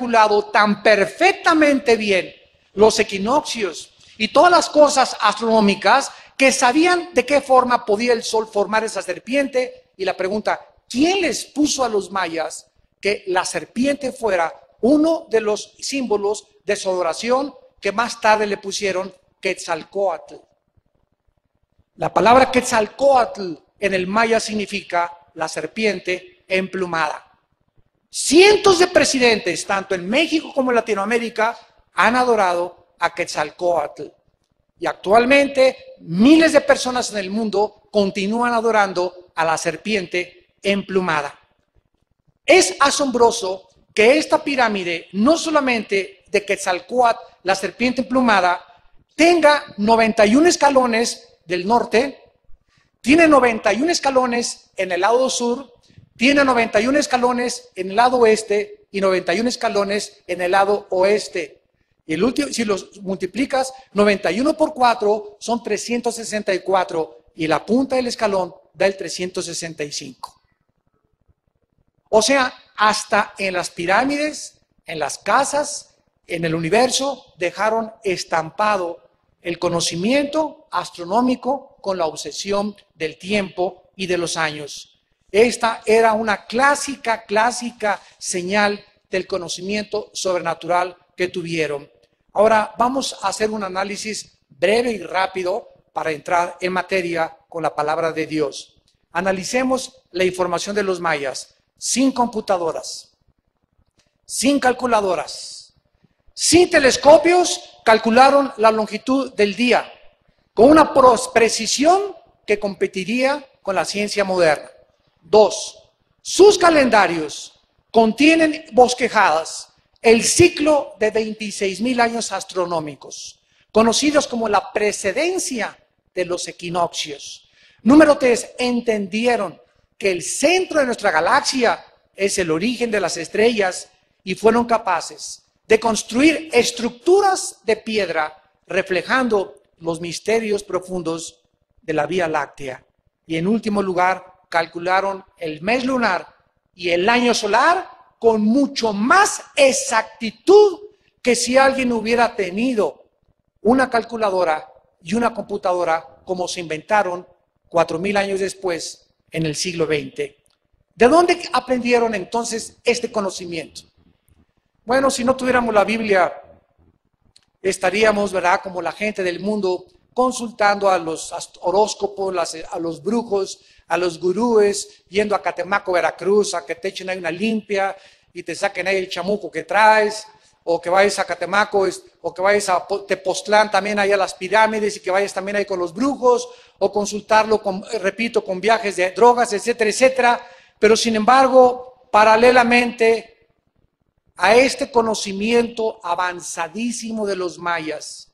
calculado tan perfectamente bien los equinoccios y todas las cosas astronómicas que sabían de qué forma podía el sol formar esa serpiente. Y la pregunta, ¿quién les puso a los mayas que la serpiente fuera uno de los símbolos de su adoración que más tarde le pusieron Quetzalcóatl? La palabra Quetzalcóatl en el maya significa la serpiente emplumada. Cientos de presidentes, tanto en México como en Latinoamérica, han adorado a Quetzalcóatl. Y actualmente miles de personas en el mundo continúan adorando a la serpiente emplumada. Es asombroso que esta pirámide, no solamente de Quetzalcóatl, la serpiente emplumada, tenga 91 escalones del norte, tiene 91 escalones en el lado sur, tiene 91 escalones en el lado oeste y 91 escalones en el lado oeste. Y el último, si los multiplicas, 91 por 4 son 364 y la punta del escalón da el 365. O sea, hasta en las pirámides, en las casas, en el universo, dejaron estampado el conocimiento astronómico con la obsesión del tiempo y de los años. Esta era una clásica señal del conocimiento sobrenatural que tuvieron. Ahora vamos a hacer un análisis breve y rápido para entrar en materia con la palabra de Dios. Analicemos la información de los mayas. Sin computadoras, sin calculadoras, sin telescopios, calcularon la longitud del día con una precisión que competiría con la ciencia moderna. 2. Sus calendarios contienen bosquejadas el ciclo de 26,000 años astronómicos, conocidos como la precedencia de los equinoccios. Número 3. Entendieron que el centro de nuestra galaxia es el origen de las estrellas y fueron capaces de construir estructuras de piedra reflejando los misterios profundos de la Vía Láctea. Y en último lugar, calcularon el mes lunar y el año solar con mucho más exactitud que si alguien hubiera tenido una calculadora y una computadora como se inventaron 4,000 años después en el siglo XX. ¿De dónde aprendieron entonces este conocimiento? Bueno, si no tuviéramos la Biblia, estaríamos, ¿verdad?, como la gente del mundo, consultando a los horóscopos, a los brujos, a los gurúes, yendo a Catemaco, Veracruz, a que te echen ahí una limpia y te saquen ahí el chamuco que traes, o que vayas a Catemaco, o que vayas a Tepoztlán también ahí a las pirámides y que vayas también ahí con los brujos, o consultarlo, repito, con viajes de drogas, etcétera, etcétera. Pero sin embargo, paralelamente a este conocimiento avanzadísimo de los mayas,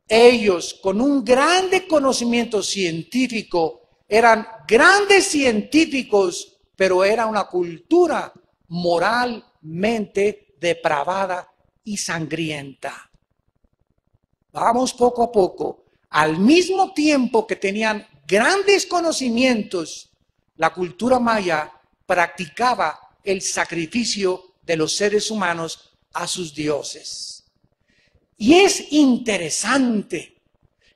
ellos con un grande conocimiento científico, eran grandes científicos, pero era una cultura moralmente depravada y sangrienta. Vamos poco a poco. Al mismo tiempo que tenían grandes conocimientos, la cultura maya practicaba el sacrificio de los seres humanos a sus dioses. Y es interesante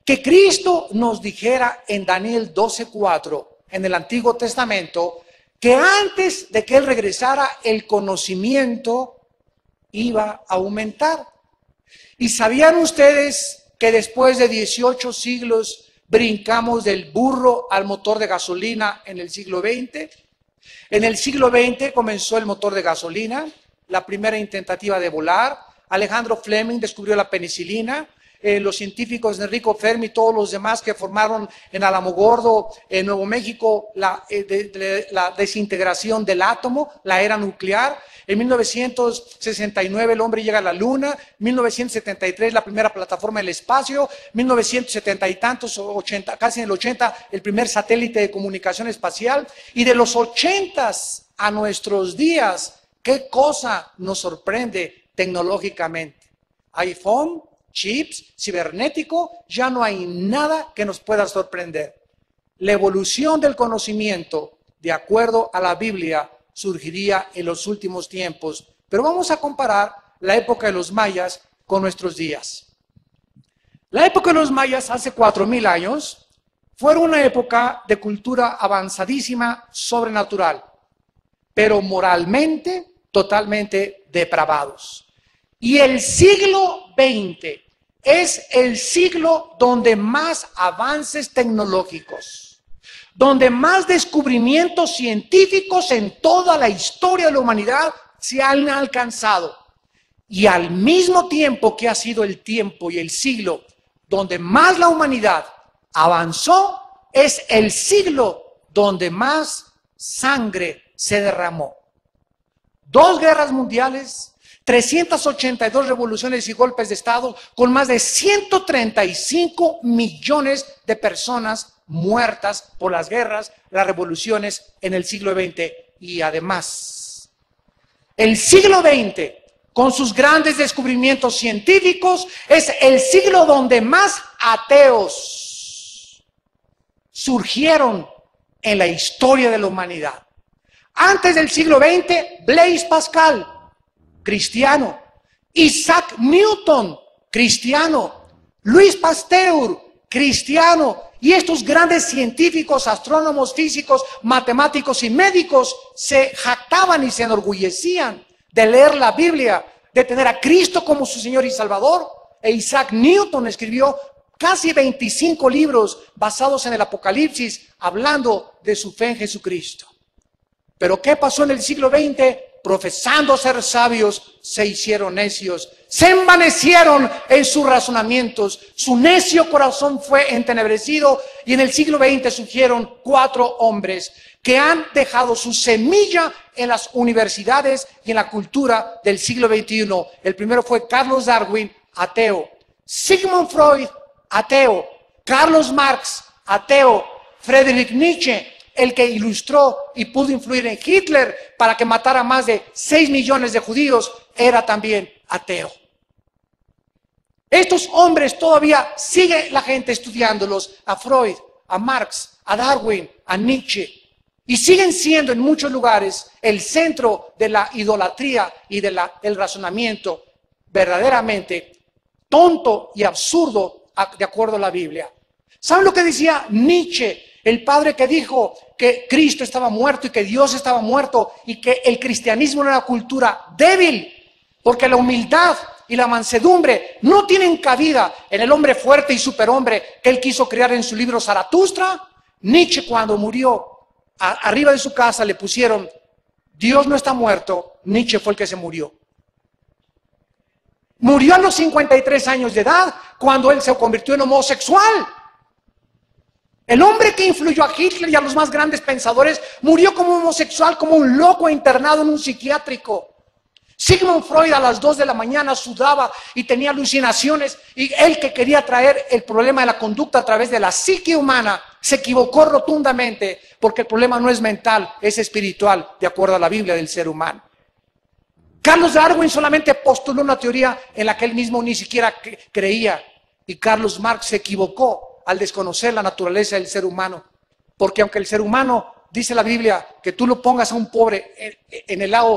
que Cristo nos dijera en Daniel 12:4, en el Antiguo Testamento, que antes de que Él regresara, el conocimiento iba a aumentar. ¿Y sabían ustedes que después de 18 siglos brincamos del burro al motor de gasolina en el siglo XX? En el siglo XX comenzó el motor de gasolina, la primera intentativa de volar. Alejandro Fleming descubrió la penicilina. Los científicos de Enrico Fermi y todos los demás que formaron en Alamogordo, en Nuevo México, la desintegración del átomo, la era nuclear. En 1969 el hombre llega a la luna, 1973 la primera plataforma del espacio, 1970 y tantos, 80, casi en el 80, el primer satélite de comunicación espacial. Y de los 80s a nuestros días, ¿qué cosa nos sorprende tecnológicamente? iPhone, chips, cibernético, ya no hay nada que nos pueda sorprender. La evolución del conocimiento, de acuerdo a la Biblia, surgiría en los últimos tiempos, Pero vamos a comparar la época de los mayas con nuestros días. La época de los mayas, hace 4000 años, fue una época de cultura avanzadísima, sobrenatural, pero moralmente totalmente depravados. Y el siglo XX es el siglo donde más avances tecnológicos, donde más descubrimientos científicos en toda la historia de la humanidad se han alcanzado. Y al mismo tiempo que ha sido el tiempo y el siglo donde más la humanidad avanzó, es el siglo donde más sangre se derramó. 2 guerras mundiales, 382 revoluciones y golpes de Estado, con más de 135 millones de personas muertas por las guerras, las revoluciones en el siglo XX. Y además, el siglo XX, con sus grandes descubrimientos científicos, es el siglo donde más ateos surgieron en la historia de la humanidad. Antes del siglo XX, Blaise Pascal, cristiano; Isaac Newton, cristiano; Louis Pasteur, cristiano. Y estos grandes científicos, astrónomos, físicos, matemáticos y médicos se jactaban y se enorgullecían de leer la Biblia, de tener a Cristo como su Señor y Salvador. E Isaac Newton escribió casi 25 libros basados en el Apocalipsis, hablando de su fe en Jesucristo. Pero ¿qué pasó en el siglo XX? Profesando ser sabios, se hicieron necios, se envanecieron en sus razonamientos, su necio corazón fue entenebrecido, y en el siglo XX surgieron 4 hombres que han dejado su semilla en las universidades y en la cultura del siglo XXI. El primero fue Charles Darwin, ateo; Sigmund Freud, ateo; Carlos Marx, ateo; Friedrich Nietzsche, el que ilustró y pudo influir en Hitler para que matara más de 6 millones de judíos, era también ateo. Estos hombres todavía sigue la gente estudiándolos, a Freud, a Marx, a Darwin, a Nietzsche, y siguen siendo en muchos lugares el centro de la idolatría y del razonamiento verdaderamente tonto y absurdo de acuerdo a la Biblia. ¿Saben lo que decía Nietzsche? El padre que dijo que Cristo estaba muerto y que Dios estaba muerto y que el cristianismo era una cultura débil, porque la humildad y la mansedumbre no tienen cabida en el hombre fuerte y superhombre que él quiso crear en su libro Zaratustra. Nietzsche, cuando murió, arriba de su casa le pusieron: Dios no está muerto, Nietzsche fue el que se murió. Murió a los 53 años de edad, cuando él se convirtió en homosexual. El hombre que influyó a Hitler y a los más grandes pensadores murió como homosexual, como un loco internado en un psiquiátrico. Sigmund Freud a las 2 de la mañana sudaba y tenía alucinaciones, y él, que quería traer el problema de la conducta a través de la psique humana, se equivocó rotundamente, porque el problema no es mental, es espiritual, de acuerdo a la Biblia del ser humano. Carlos Darwin solamente postuló una teoría en la que él mismo ni siquiera creía, y Carlos Marx se equivocó al desconocer la naturaleza del ser humano, porque aunque el ser humano, dice la Biblia, que tú lo pongas a un pobre en el lado